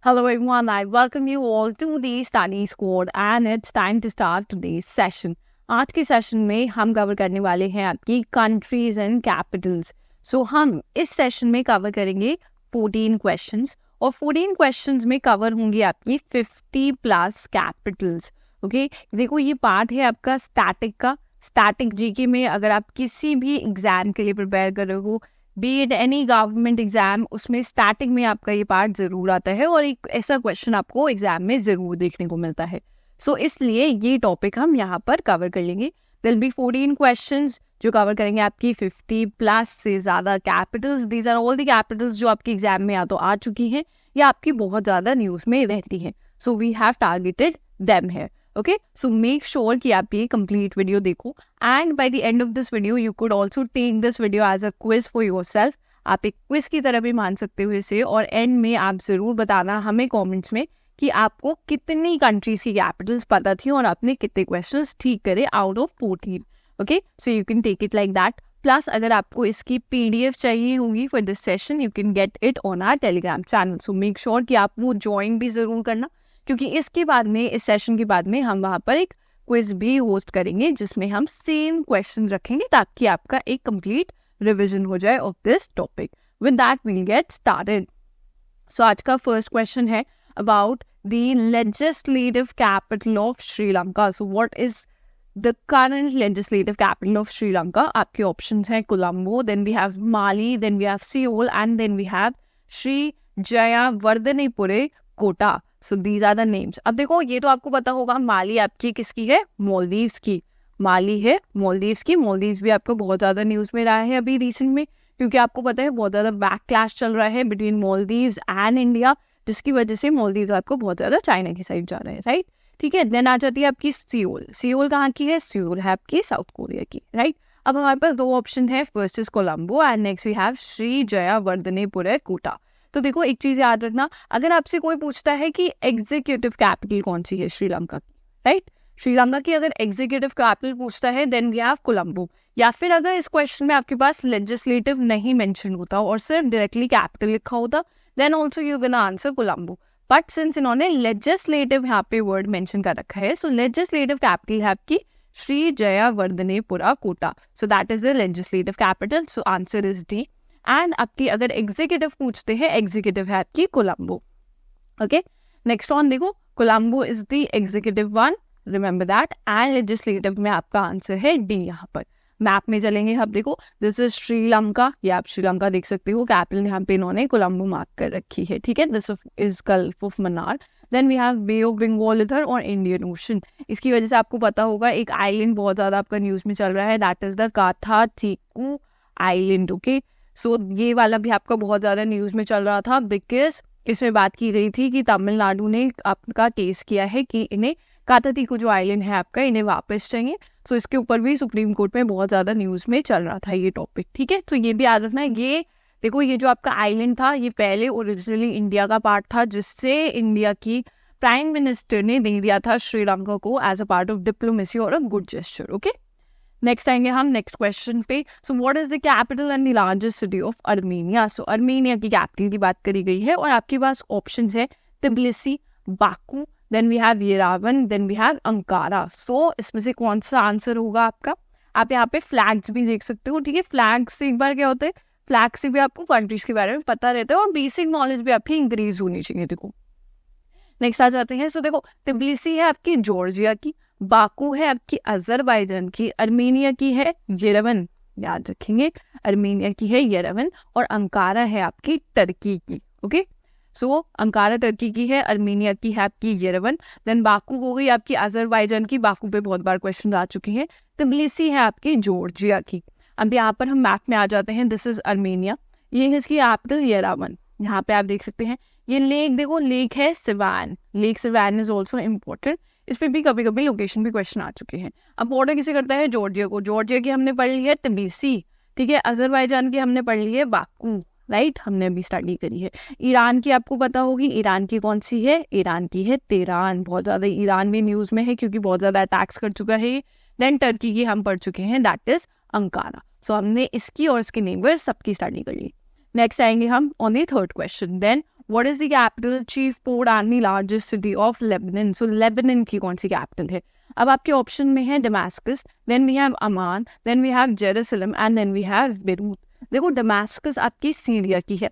Hello everyone, I welcome you all to the Study Squad and it's time to start today's session. आज के session में हम cover करने वाले हैं आपकी कंट्रीज एंड कैपिटल्स. सो हम इस सेशन में कवर करेंगे 14 क्वेश्चंस और 14 क्वेश्चंस में कवर होंगी आपकी 50 प्लस कैपिटल्स. ओके, देखो ये पार्ट है आपका स्टैटिक का. स्टैटिक जीके में अगर आप किसी भी एग्जाम के लिए प्रिपेयर कर रहे हो, B it any government exam, उसमें स्टैटिक में आपका ये पार्ट जरूर आता है और एक ऐसा क्वेश्चन आपको एग्जाम में जरूर देखने को मिलता है. सो इसलिए ये टॉपिक हम यहाँ पर कवर कर लेंगे. देयर विल बी 14 क्वेश्चंस जो कवर करेंगे आपकी 50 प्लस से ज़्यादा capitals. These are all the capitals जो आपकी एग्जाम में या तो आ चुकी हैं या आपकी बहुत ज़्यादा न्यूज़ में रहती हैं. So we have targeted them है. ओके, सो मेक श्योर कि आप ये कंप्लीट वीडियो देखो and by the end of this video you could also take this video as a quiz for yourself. आप एक क्विज की तरह भी मान सकते हो इसे, और एंड में आप ज़रूर बताना हमें कमेंट्स में कि आपको कितनी कंट्रीज की कैपिटल्स पता थी और आपने कितने क्वेश्चंस ठीक करे out of 14. Okay, so you can take it like that. Plus अगर आपको इसकी PDF चाहिए होगी for this session, you can get it on our Telegram channel. So make sure कि आप वो ज्वाइन भी ज़रूर करना, क्योंकि इसके बाद में, इस सेशन के बाद में हम वहाँ पर एक क्विज भी होस्ट करेंगे जिसमें हम सेम क्वेश्चन रखेंगे ताकि आपका एक कंप्लीट रिविजन हो जाए of this topic. With that we'll get started. So आज का फर्स्ट क्वेश्चन है about the legislative capital of Sri Lanka. So what is the current legislative capital of Sri Lanka? आपके ऑप्शंस हैं Colombo, then we have Male, then we have Seoul and then we have Sri Jayawardenepura Kotte. So these are the names. अब देखो ये तो आपको पता होगा, माली आपकी किसकी है? मालदीव्स की. माली है मालदीव्स की. मालदीव्स भी आपको बहुत ज़्यादा न्यूज़ में रहा है अभी रिसेंट में, क्योंकि आपको पता है बहुत ज़्यादा बैक क्लैश चल रहा है बिटवीन मालदीव्स एंड इंडिया, जिसकी वजह से मालदीव्स आपको बहुत ज़्यादा चाइना की साइड जा रहा है. राइट, ठीक है. देन आ जाती है आपकी सियोल. सियोल कहाँ की है? सियोल है आपकी साउथ कोरिया की. राइट, अब हमारे पास दो ऑप्शन है. First is Colombo and next we have Sri Jayawardenepura Kotte. तो देखो एक चीज याद रखना, अगर आपसे कोई पूछता है कि एग्जीक्यूटिव कैपिटल कौन सी है श्रीलंका की, राइट, श्रीलंका की अगर एग्जीक्यूटिव कैपिटल पूछता है देन वी हैव कोलंबो. या फिर अगर इस क्वेश्चन में आपके पास लेजिस्लेटिव नहीं मेंशन होता और सिर्फ डायरेक्टली कैपिटल लिखा होता, then also you gonna answer Colombo. But since इन्होंने लेजिस्लेटिव यहाँ पे वर्ड मेंशन कर रखा है, सो लेजिस्लेटिव कैपिटल है आपकी Sri Jayawardenepura Kotte. So that is the legislative capital. So answer is D. And आपकी अगर एग्जीक्यूटिव पूछते हैं, एग्जीक्यूटिव है आपकी कोलंबो. ओके, नेक्स्ट वन देखो, Colombo is the executive one, remember that. And legislative में आपका आंसर है डी. यहाँ पर मैप में चलेंगे. अब देखो दिस इज श्रीलंका, ये आप श्रीलंका देख सकते हो, कैपिटल यहाँ पे इन्होंने कोलंबो मार्क कर रखी है. ठीक है, this is gulf of Mannar. Then we have bay of Bengal इधर और इंडियन ओशन. इसकी वजह से आपको पता होगा एक आइलैंड बहुत ज्यादा आपका न्यूज में चल रहा है, that is the Katchatheevu island. Okay, so ये वाला भी आपका बहुत ज़्यादा न्यूज़ में चल रहा था बिकॉज इसमें बात की गई थी कि तमिलनाडु ने आपका केस किया है कि इन्हें काथातीकू जो आइलैंड है आपका, इन्हें वापस चाहिए. सो इसके ऊपर भी सुप्रीम कोर्ट में बहुत ज़्यादा न्यूज़ में चल रहा था ये टॉपिक. ठीक है, तो ये भी याद रखना है. ये देखो, ये जो आपका आइलैंड था ये पहले ओरिजिनली इंडिया का पार्ट था, जिससे इंडिया की प्राइम मिनिस्टर ने दे दिया था श्रीलंका को as a part of diplomacy और a good gesture. Okay, next आएंगे हम नेक्स्ट क्वेश्चन पे. So what is the capital and the largest city of Armenia? So Armenia की कैपिटल की बात करी गई है और आपके पास ऑप्शंस है Tbilisi, Baku, then we have Yerevan, then we have Ankara. So इसमें से कौन सा आंसर होगा आपका? आप यहाँ पे फ्लैग्स भी देख सकते हो. ठीक है, फ्लैग्स से एक बार क्या होता है, फ्लैग से भी आपको कंट्रीज के बारे में पता रहता है और बेसिक नॉलेज भी आपकी इंक्रीज होनी चाहिए. देखो नेक्स्ट आ जाते हैं. सो देखो तिबिलिसी है आपकी जॉर्जिया की, बाकू है आपकी अजरबैजान की, अर्मेनिया की है येरेवन, याद रखेंगे अर्मेनिया की है येरेवन, और अंकारा है आपकी टर्की की. ओके, सो अंकारा टर्की की है, अर्मेनिया की है आपकी येरेवन, देन बाकू हो गई आपकी अजरबैजान की, बाकू पे बहुत बार क्वेश्चन आ चुके हैं. तिबिलिसी है आपकी जॉर्जिया की. अब यहाँ पर हम मैप में आ जाते हैं. दिस इज अर्मेनिया, ये है इसकी कैपिटल येरेवन. यहाँ पे आप देख सकते हैं ये लेक, देखो लेक है Siwan. Lake Siwan is also important. इस पर भी कभी कभी लोकेशन भी क्वेश्चन आ चुके हैं. अब बॉर्डर किसे करता है? जॉर्जिया को. जॉर्जिया की हमने पढ़ ली है तिबिलिसी. ठीक है, अजरबैजान की हमने पढ़ ली है बाकू. राइट, हमने अभी स्टडी करी है. ईरान की आपको पता होगी, ईरान की कौन सी है? ईरान की है तेहरान. बहुत ज़्यादा ईरान भी न्यूज़ में है क्योंकि बहुत ज़्यादा अटैक्स कर चुका है. देन टर्की की हम पढ़ चुके हैं, दैट इज अंकारा. सो हमने इसकी और इसके नेबर्स सबकी स्टडी कर ली. नेक्स्ट आएंगे हम on the third question. Then what is the capital, chief port and the largest city of Lebanon? So Lebanon की कौन सी कैपिटल है? अब आपके ऑप्शन में है Damascus, then we have Amman, then we have Jerusalem and then we have Beirut. देखो Damascus आपकी सीरिया की है,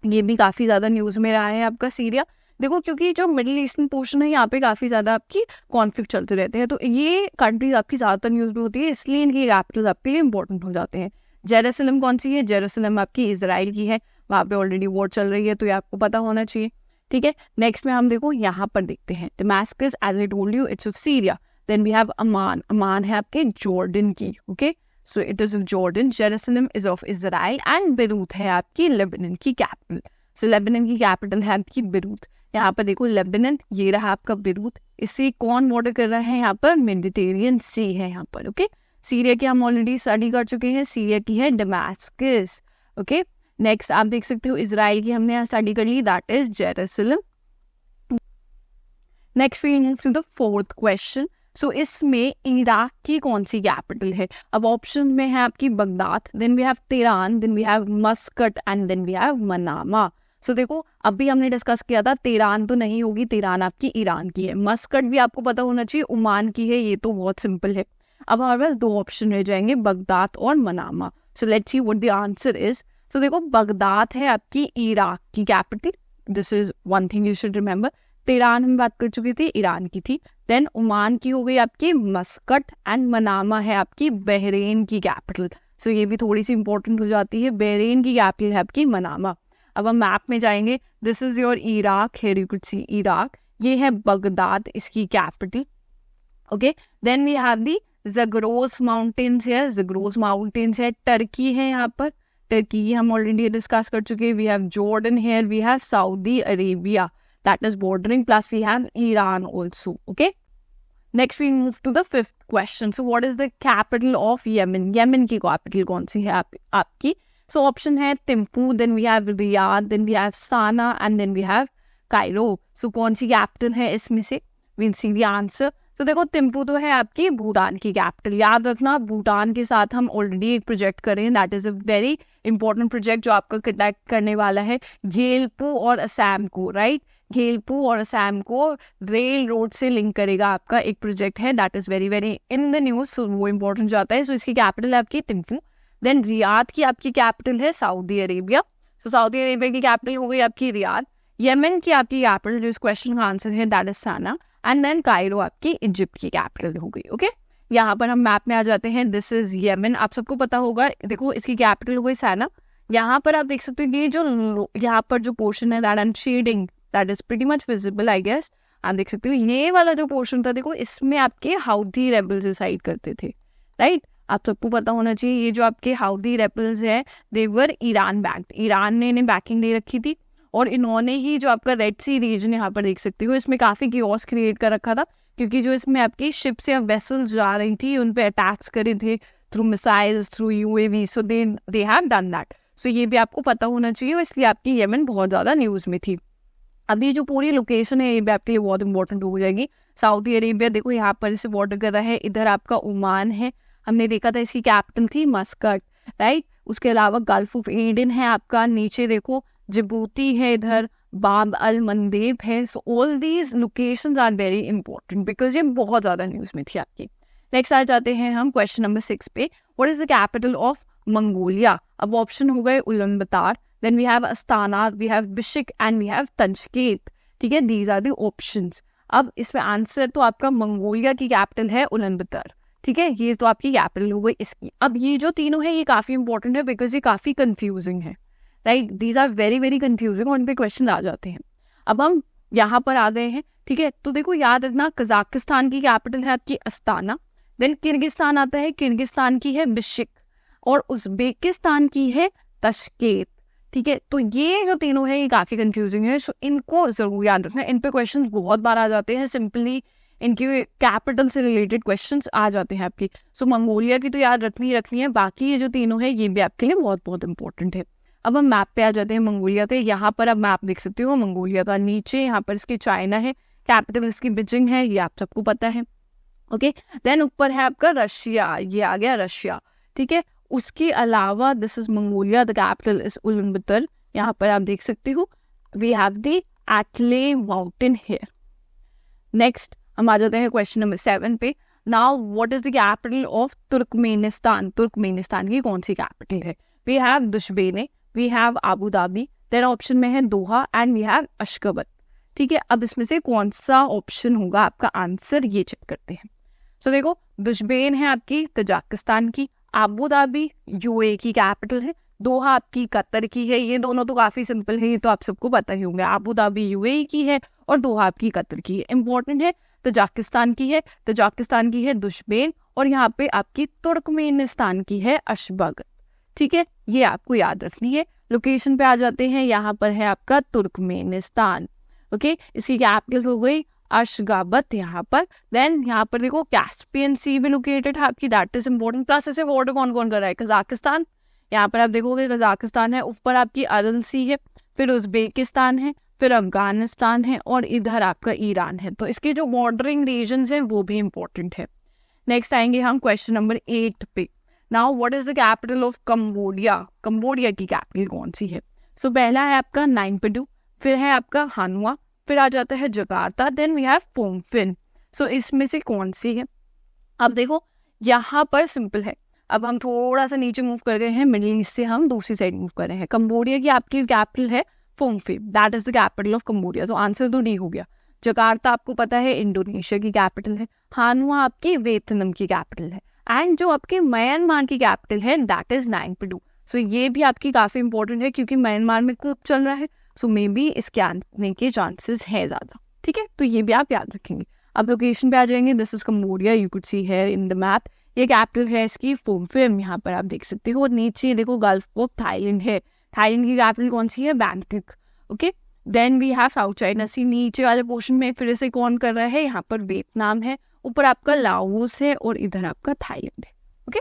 ये भी काफ़ी ज़्यादा न्यूज़ में रहा है आपका सीरिया। देखो क्योंकि जो मिडिल ईस्टर्न पोर्शन है यहाँ पे काफ़ी ज़्यादा आपकी कॉन्फ्लिक्ट चलते रहते हैं, तो ये कंट्रीज आपकी ज़्यादातर न्यूज़ में होती है, इसलिए इनकी कैपिटल्स आपके लिए इंपॉर्टेंट हो जाते हैं। जेरूसलम कौन सी है? जेरूसलम आपकी इजराइल की है, वहाँ पे ऑलरेडी वॉर चल रही है, तो ये आपको पता होना चाहिए। ठीक है, नेक्स्ट में हम देखो यहाँ पर देखते हैं Damascus, as I told you it's of Syria. Then we have Amman, Amman है आपके जॉर्डन की। Okay, so it is of Jordan. Jerusalem is of Israel and Beirut है आपकी लेबनान की कैपिटल। सो लेबनान की कैपिटल है आपकी Beirut. यहाँ पर देखो लेबनान, ये रहा आपका बेरूत, इससे कौन बॉर्डर कर रहा है? यहाँ पर मेडिटेरियन सी है यहाँ पर। ओके, सीरिया की हम ऑलरेडी स्टडी कर चुके हैं, सीरिया की है डमास्कस। ओके, नेक्स्ट आप देख सकते हो इजराइल की हमने यहाँ स्टडी कर ली, that is Jerusalem. Next we move to the fourth question. So इसमें इराक की कौन सी कैपिटल है? अब ऑप्शन में है आपकी Baghdad, then we have Tehran, then we have Muscat and then we have Manama. So देखो अभी हमने डिस्कस किया था, तेहरान तो नहीं होगी, तेहरान आपकी ईरान की है। मस्कट भी आपको पता होना चाहिए ओमान की है, ये तो बहुत सिंपल है। अब हमारे पास दो ऑप्शन रह जाएंगे, बगदाद और Manama. So let's see what the answer is. So देखो बगदाद है आपकी इराक की capital, this is one thing you should remember. Tehran हम बात कर चुकी थी, ईरान की थी। देन ओमान की हो गई आपकी मस्कट एंड मनामा है आपकी बहरीन की कैपिटल। सो ये भी थोड़ी सी इंपॉर्टेंट हो जाती है, बहरीन की कैपिटल है आपकी मनामा। अब हम मैप में जाएंगे, this is your Iraq, here you could see Iraq, ये है बगदाद इसकी capital. Okay, then we have the Zagros mountains है, ज़ग्रोस माउंटेन्स है, टर्की है यहाँ पर, टर्की हम ऑलरेडी डिस्कस कर चुके हैं। We have Jordan here, we have Saudi Arabia that is bordering, plus we have Iran also. Okay, next we move to the fifth question. So what is the capital of Yemen? Yemen की capital कौन सी है आपकी? So option है Thimphu, then we have Riyadh, then we have Sana'a and then we have Cairo. So कौन सी capital है इसमें से? We'll see the answer. तो देखो थिम्पू तो है आपकी भूटान की कैपिटल। याद रखना भूटान के साथ हम ऑलरेडी एक प्रोजेक्ट कर रहे हैं, that is a very important project जो आपका कनेक्ट करने वाला है घेलपू और असम को, राइट? घेलपू और असम को रेल रोड से लिंक करेगा आपका एक प्रोजेक्ट है, that is very very in the news, so वो इंपॉर्टेंट जाता है। सो इसकी कैपिटल है आपकी थिम्पू। देन रियाद की आपकी कैपिटल है सऊदी अरेबिया, सो सऊदी अरेबिया की कैपिटल हो गई आपकी रियाद। येमेन की आपकी कैपिटल जो इस क्वेश्चन का आंसर है that is Sana, and then Cairo आपकी इजिप्ट की कैपिटल हो गई। ओके, यहाँ पर हम मैप में आ जाते हैं, दिस इज येमेन, आप सबको पता होगा। देखो इसकी कैपिटल हो गई साना। यहाँ पर आप देख सकते हो ये जो यहाँ पर जो पोर्शन है that I am shading, that is pretty much visible I guess. आप देख सकते हो ये वाला जो पोर्शन था, देखो इसमें आपके हाउथी रेबल्स रिसाइड करते थे, राइट? आप सबको पता होना चाहिए ये जो आपके हाउथी रेबल्स है दे वर ईरान बैक्ड, ईरान ने इन्हें बैकिंग दे रखी थी, और इन्होंने ही जो आपका रेड सी रीजन यहाँ पर देख सकते हो इसमें काफ़ी कियोस क्रिएट कर रखा था, क्योंकि जो इसमें आपकी शिप्स या वेसल्स जा रही थी उन पे अटैक्स करे थे through missiles, through UAV, so they have done that. So ये भी आपको पता होना चाहिए, इसलिए आपकी येमेन बहुत ज़्यादा न्यूज़ में थी। अब ये जो पूरी लोकेशन है ये भी आपके लिए बहुत इंपॉर्टेंट हो जाएगी। सऊदी अरेबिया देखो यहाँ पर इसे बॉर्डर कर रहा है, इधर आपका ओमान है, हमने देखा था इसकी कैपिटल थी मस्कट, राइट? उसके अलावा गल्फ ऑफ एडन है आपका, नीचे देखो जिबूती है, इधर बाब अल मंदेब है। So all these locations are very important because ये बहुत ज़्यादा न्यूज़ में थी आपकी। नेक्स्ट आ जाते हैं हम क्वेश्चन नंबर 6 पे, what is the capital of Mongolia? अब ऑप्शन हो गए Ulaanbaatar, then we have Astana, we have Bishkek and we have Tashkent. ठीक है, दीज आर द ऑप्शंस। अब इसमें आंसर तो आपका मंगोलिया की कैपिटल है उलानबातर, ठीक है, ये तो आपकी कैपिटल हो गई इसकी। अब ये जो तीनों है ये काफ़ी इंपॉर्टेंट है बिकॉज ये काफ़ी कंफ्यूजिंग है, right? These are very very confusing और इन पे क्वेश्चन आ जाते हैं। अब हम यहाँ पर आ गए हैं, ठीक है, तो देखो याद रखना कजाकिस्तान की कैपिटल है आपकी अस्ताना, देन किर्गिस्तान आता है, किर्गिस्तान की है बिश्केक, और उज़्बेकिस्तान की है तशकेत। ठीक है, तो ये जो तीनों है ये काफ़ी कंफ्यूजिंग है, सो इनको ज़रूर याद रखना, इन पे क्वेश्चन बहुत बार आ जाते हैं, सिंपली इनके कैपिटल से रिलेटेड क्वेश्चंस आ जाते हैं आपकी। सो मंगोलिया की तो याद रखनी है, बाकी ये जो तीनों है ये भी आपके लिए बहुत बहुत इंपॉर्टेंट है। अब हम मैप पे आ जाते हैं मंगोलिया पे। यहाँ पर आप मैप देख सकते हो मंगोलिया का, नीचे यहाँ पर इसकी चाइना है, कैपिटल इसकी बीजिंग है, ये आप सबको पता है। ओके, देन ऊपर है आपका रशिया, ये आ गया रशिया, ठीक है। उसके अलावा this is Mongolia, the capital is Ulaanbaatar, यहाँ पर आप देख सकते हो। वी हैव द एटले माउंटेन हियर। नेक्स्ट हम आ जाते हैं क्वेश्चन नंबर 7 पे। Now what is the capital of Turkmenistan? Turkmenistan की कौन सी कैपिटल है? We have Dushanbe, we have Abu Dhabi, then option में है Doha and we have Ashgabat. ठीक है, अब इसमें से कौन सा ऑप्शन होगा आपका आंसर, ये चेक करते हैं। सो देखो, दुशबेन है आपकी तजाकिस्तान की, आबू धाबी यूएई की कैपिटल है, दोहा आपकी कतर की है। ये दोनों तो काफी सिंपल है, ये तो आप सबको पता ही होंगे। आबू धाबी यूएई की है और दोहा आपकी कतर की है। इंपॉर्टेंट है, तजाकिस्तान की है, तजाकिस्तान की है दुशबेन, और यहाँ पे आपकी तुर्कमेनिस्तान की है अशगाबत। ठीक है, ये आपको याद रखनी है। लोकेशन पे आ जाते हैं, यहाँ पर है आपका तुर्कमेनिस्तान। ओके, इसकी कैपिटल हो गई अशगाबत यहाँ पर। देन यहाँ पर देखो कैस्पियन सी भी लोकेटेड है आपकी, दैट इज इंपॉर्टेंट। प्लस इसे बॉर्डर कौन कौन कर रहा है? कजाकिस्तान, यहाँ पर आप देखोगे कजाकिस्तान है, ऊपर आपकी अरल सी है, फिर उज्बेकिस्तान है, फिर अफगानिस्तान है, और इधर आपका ईरान है। तो इसके जो बॉर्डरिंग रीजन्स हैं वो भी इंपॉर्टेंट है। नेक्स्ट आएंगे हम क्वेश्चन नंबर 8 पे। Now what is the capital of Cambodia? Cambodia की कैपिटल कौन सी है? सो पहला है आपका नाइम्पिडू, फिर है आपका हानुआ, फिर आ जाता है जकार्ता, देन वी हैव फोमफिन। सो इसमें से कौन सी है? अब देखो यहाँ पर सिंपल है। अब हम थोड़ा सा नीचे मूव कर गए हैं, मिडिल ईस्ट से हम दूसरी साइड मूव कर रहे हैं। कंबोडिया की आपकी कैपिटल है Phnom Penh, that is the capital of Cambodia. तो आंसर तो डी हो गया। जकार्ता आपको पता है इंडोनेशिया की कैपिटल है, हानुआ आपकी वियतनाम की कैपिटल है, एंड जो आपके म्यांमार की कैपिटल है दैट इज नाइम्पिडू। सो ये भी आपकी काफी इंपॉर्टेंट है क्योंकि म्यांमार में कूप चल रहा है, सो मे बी इसके आने के चांसेस है ज्यादा। ठीक है, तो ये भी आप याद रखेंगे। अब लोकेशन पे आ जाएंगे, this is Cambodia, you could see here in the map. ये कैपिटल है इसकी फोमफिन, यहाँ पर आप देख सकते हो। नीचे देखो गल्फ ऑफ थाईलैंड है, थाईलैंड की कैपिटल कौन सी है? Bangkok. Okay, then we have South China Sea. नीचे वाले पोर्शन में फिर से कौन कर रहा है? यहाँ पर वियतनाम है, ऊपर आपका लाओस है, और इधर आपका थाईलैंड है। ओके,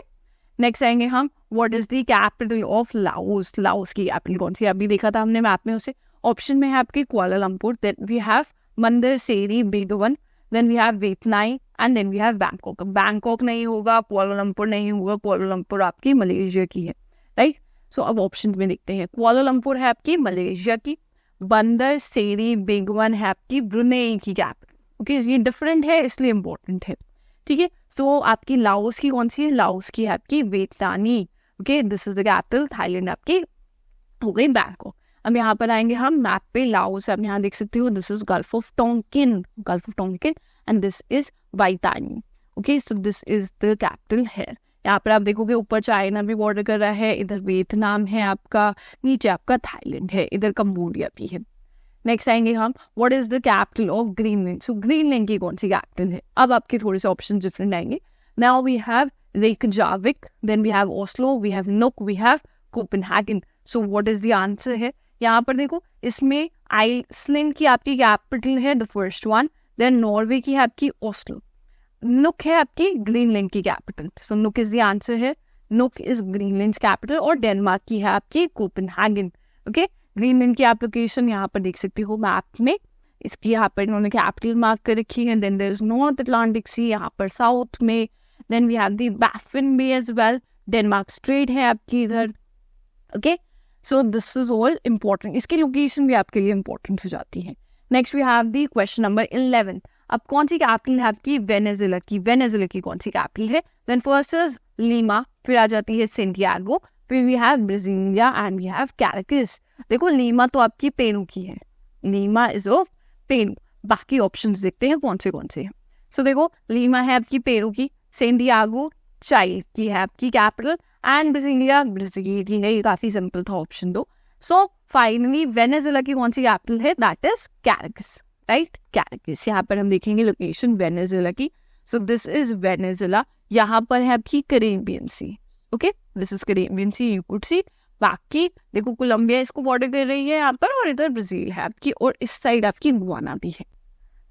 नेक्स्ट आएंगे हम, what is the capital of Laos? Laos की कैपिटल कौन सी? अभी देखा था हमने मैप में उसे। ऑप्शन में है आपकी Kuala Lumpur, then we have Bandar Seri Begawan, then we have Vietnam, and then we have Bangkok. Bangkok नहीं होगा, कुआलालंपुर नहीं होगा, कुआलालंपुर आपकी मलेशिया की है, राइट। सो अब ऑप्शन में देखते हैं। कुआलालंपुर है आपकी मलेशिया की, बंदर सेरी बेगवन है आपकी ब्रुनेई की कैपिटल। ओके, ये डिफरेंट है इसलिए इंपॉर्टेंट है। ठीक है, सो आपकी लाओस की कौन सी है? लाओस की है आपकी Vietnam. Okay, this is the capital. Thailand आपकी हो गई बैंकॉक। अब यहाँ पर आएंगे हम मैप पे, लाओस आप यहाँ देख सकते हो, this is gulf of Tonkin, Gulf of Tonkin, and this is Vientiane. Okay, so this is the capital है। यहाँ पर आप देखोगे ऊपर चाइना भी बॉर्डर कर रहा है, इधर वियतनाम है आपका, नीचे आपका थाईलैंड है, इधर कंबोडिया भी है। नेक्स्ट आएंगे हम, what is the capital of Greenland? So Greenland की कौन सी कैपिटल है? अब आपके थोड़े से ऑप्शन डिफरेंट आएंगे। Now we have Reykjavik, then we have Oslo, we have Nuuk, we have Copenhagen. So what is the answer है? यहाँ पर देखो, इसमें आइसलैंड की आपकी कैपिटल है the first one, then Norway की है आपकी ओस्लो, नुक है आपकी ग्रीनलैंड की कैपिटल। सो नुक इज द आंसर है, नुक इज ग्रीनलैंड कैपिटल, और डेनमार्क की है आपकी कोपेनहेगन। ओके, ग्रीनलैंड की आप लोकेशन यहाँ पर देख सकते हो मैप में, इसकी यहाँ पर इन्होंने कैपिटल मार्क कर रखी है। Then there is North Atlantic Sea यहाँ पर साउथ में, then we have the Baffin Bay as well, Denmark Strait है आपकी इधर। Okay, so this is all important, इसकी लोकेशन भी आपके लिए इंपॉर्टेंट हो जाती है। Next we have the question number 11। अब कौन सी कैपिटल है आपकी? वेनेजुएला की। वेनेजुएला की कौन सी कैपिटल है? देन फर्स्ट इज लीमा, फिर आ जाती है सेंटियागो, फिर we have Brasilia, and we have Caracas. देखो लीमा तो आपकी पेरू की है, लीमा इज ऑफ पेरू। बाकी ऑप्शंस देखते हैं कौन से हैं। सो देखो, लीमा है आपकी पेरू की, सेंटियागो चाइल्ड की है आपकी कैपिटल, एंड ब्राजीलिया ब्राजील की है। ये काफी सिंपल था ऑप्शन दो। सो फाइनली वेनेजुएला की कौन सी कैपिटल है? That is Caracas, right, Caracas. यहाँ पर हम देखेंगे लोकेशन वेनेजुएला की। सो दिस इज वेनेजुएला, यहाँ पर है आपकी Caribbean Sea. Okay, this is Caribbean Sea, you could see. बाकी देखो कोलंबिया इसको बॉर्डर कर रही है यहाँ पर, और इधर ब्राजील है आपकी, और इस साइड आपकी गुआना भी है।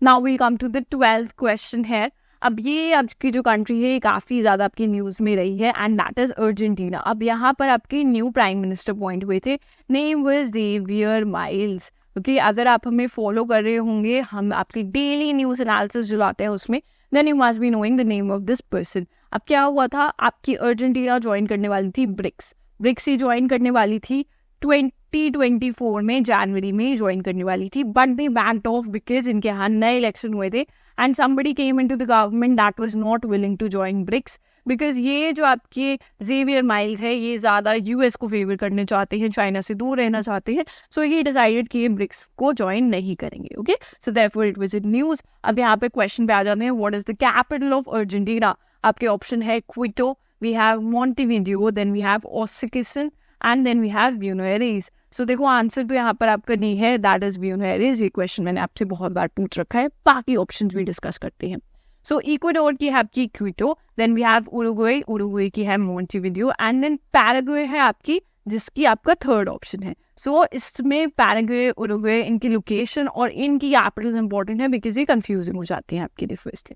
Now we come to the 12th question है। अब ये आपकी जो कंट्री है ये काफ़ी ज़्यादा आपकी न्यूज़ में रही है, एंड दैट इज़ अर्जेंटीना। अब यहाँ पर आपके न्यू प्राइम मिनिस्टर अपॉइंट हुए थे, नेम वाज जेवियर माइल्स। क्योंकि अगर आप हमें फॉलो कर रहे होंगे, हम आपकी डेली न्यूज़ एनालिसिस जो लाते हैं उसमें, then you must be knowing the name of this person. अब क्या हुआ था, आपकी अर्जेंटीना ज्वाइन करने वाली थी ब्रिक्स ही ज्वाइन करने वाली थी 2024 में जनवरी में ज्वाइन करने वाली थी, but they backed of because इनके यहाँ नए इलेक्शन हुए थे and somebody came into the government that was not willing to join BRICS because ये जो आपके जेवियर माइल्स है ये ज़्यादा यूएस को फेवर करने चाहते हैं, चाइना से दूर रहना चाहते हैं, सो ही डिसाइडेड कि ये ब्रिक्स को ज्वाइन नहीं करेंगे. Okay, so therefore it was in news. अब यहाँ पे क्वेश्चन पे आ जाते हैं, what is the capital of Argentina. आपके ऑप्शन है Quito, we have Montevideo, then we have Asuncion and then we have Buenos Aires. So देखो आंसर तो यहाँ पर आपका नहीं है, दैट इज ब्यूनस एयर्स. ये क्वेश्चन मैंने आपसे बहुत बार पूछ रखा है, बाकी ऑप्शन भी डिस्कस करते हैं. सो इक्वाडोर की है आपकी Quito, then we have Uruguay, Uruguay की है मॉन्टेविडियो एंड देन पैराग्वे है आपकी, जिसकी आपका थर्ड ऑप्शन है. सो इसमें पैराग्वे, उरुग्वे, इनकी लोकेशन और इनकी कैपिटल इंपॉर्टेंट है बिकॉज ये कंफ्यूजिंग हो जाती हैं आपके लिए फर्स्ट.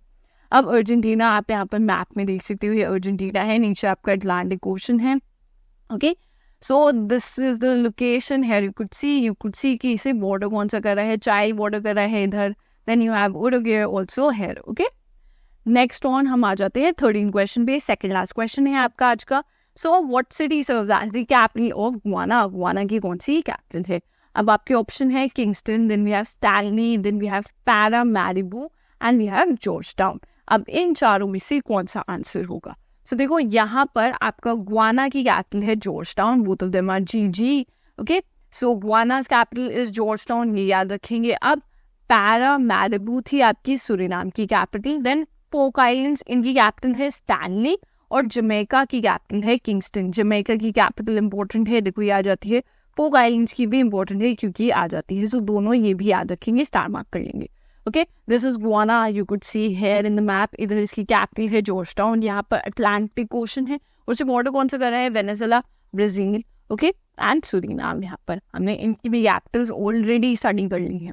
अब अर्जेंटीना आप यहाँ पर मैप में देख सकते हो, ये अर्जेंटीना है, नीचे आपका अटलांटिक ओशन है. Okay, so this is the location है. यू कुड सी कि इसे बॉर्डर कौन सा कर रहा है, चाइल्ड बॉर्डर कर रहा है इधर. Then you have Uruguay also here. Okay, next on हम आ जाते हैं 13 क्वेश्चन पे. सेकंड लास्ट क्वेश्चन है आपका आज का. So what city serves as the capital of Guyana. Guyana की कौन सी कैपिटल है. अब आपके ऑप्शन है Kingston, then we have Stanley, then we have Paramaribo and we have Georgetown. अब इन चारों में से कौन सा आंसर होगा. सो देखो यहाँ पर आपका गुआना की कैपिटल है Georgetown, both of them are G. Okay, so Guyana's capital is Georgetown, ये याद रखेंगे. अब पैरामैरिबो थी आपकी सूरीनाम की कैपिटल, देन पोक आइलैंड्स इनकी कैपिटल है स्टैनली और जमैका की कैपिटल है किंगस्टन. जमैका की कैपिटल इंपॉर्टेंट है, देखो ये आ जाती है. पोक आइलैंड्स की भी इंपॉर्टेंट है क्योंकि आ जाती है. सो दोनों ये भी याद रखेंगे, स्टार मार्क कर लेंगे. Okay, this is Guana, you could see here in the map. इधर इसकी कैपिटल है जॉर्ज टाउन, यहाँ पर अटलांटिक ओशन है, उससे बॉर्डर कौन सा कर रहा है, Venezuela, Brazil, okay and Suriname. यहाँ पर हमने इनकी भी कैपिटल्स ऑलरेडी स्टडी कर ली है.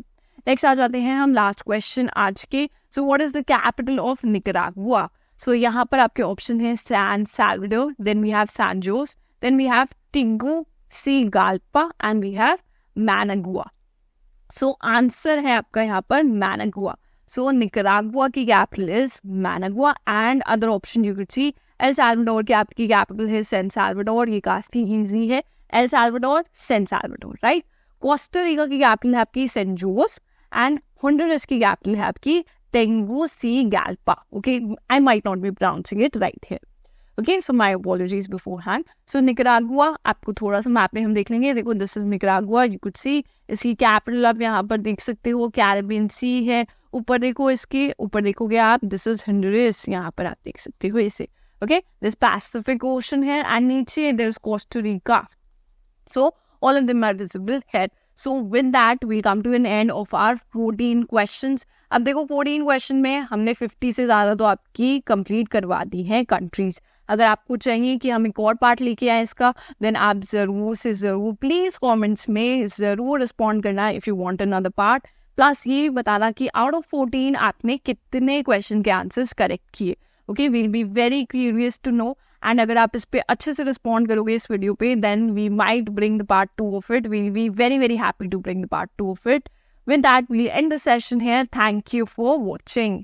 नेक्स्ट आ जाते हैं हम लास्ट क्वेश्चन आज के. So what is the capital of Nicaragua. So यहाँ पर आपके ऑप्शन है San Salvador, then we have San Jose, then we have Tegucigalpa and we have Managua. So answer है आपका यहाँ पर मैनागुआ. सो निकरागुआ की capital is Managua and other option you could see El Salvador की आपकी capital है San Salvador, ये काफी इजी है, El Salvador, San Salvador, right. Costa Rica की कैपिटल है आपकी सैन जोस एंड होंडुरस की कैपिटल है आपकी Tegucigalpa. Okay, I might not be pronouncing it right here. Okay, so my apologies beforehand. So Nicaragua आपको थोड़ा सा map में हम देख लेंगे. देखो this is Nicaragua, you could see इसकी कैपिटल आप यहाँ पर देख सकते हो, कैरिबियन सी है. ऊपर देखो, इसके ऊपर देखोगे आप, दिस इज होंडुरस, यहाँ पर आप देख सकते हो इसे. ओके, दिस पैसिफिक ओशन है एंड नीचे there is Costa Rica. So all of them are visible here. So with that we come to an end of our 14 questions. अब देखो 14 क्वेश्चन में हमने 50 से ज़्यादा तो आपकी कंप्लीट करवा दी है कंट्रीज. अगर आपको चाहिए कि हम एक और पार्ट लेके आए इसका, देन आप ज़रूर से ज़रूर प्लीज़ कमेंट्स में ज़रूर रिस्पॉन्ड करना if you want another part. Plus ये बताना कि आउट ऑफ 14 आपने कितने क्वेश्चन के आंसर्स करेक्ट किए. Okay, we'll be very curious to know. And अगर आप इस पे अच्छे से रिस्पॉन्ड करोगे इस वीडियो पे, then we might bring the part 2 of it. We'll be very very happy to bring the part 2 of it. With that we'll end the session here. Thank you for watching.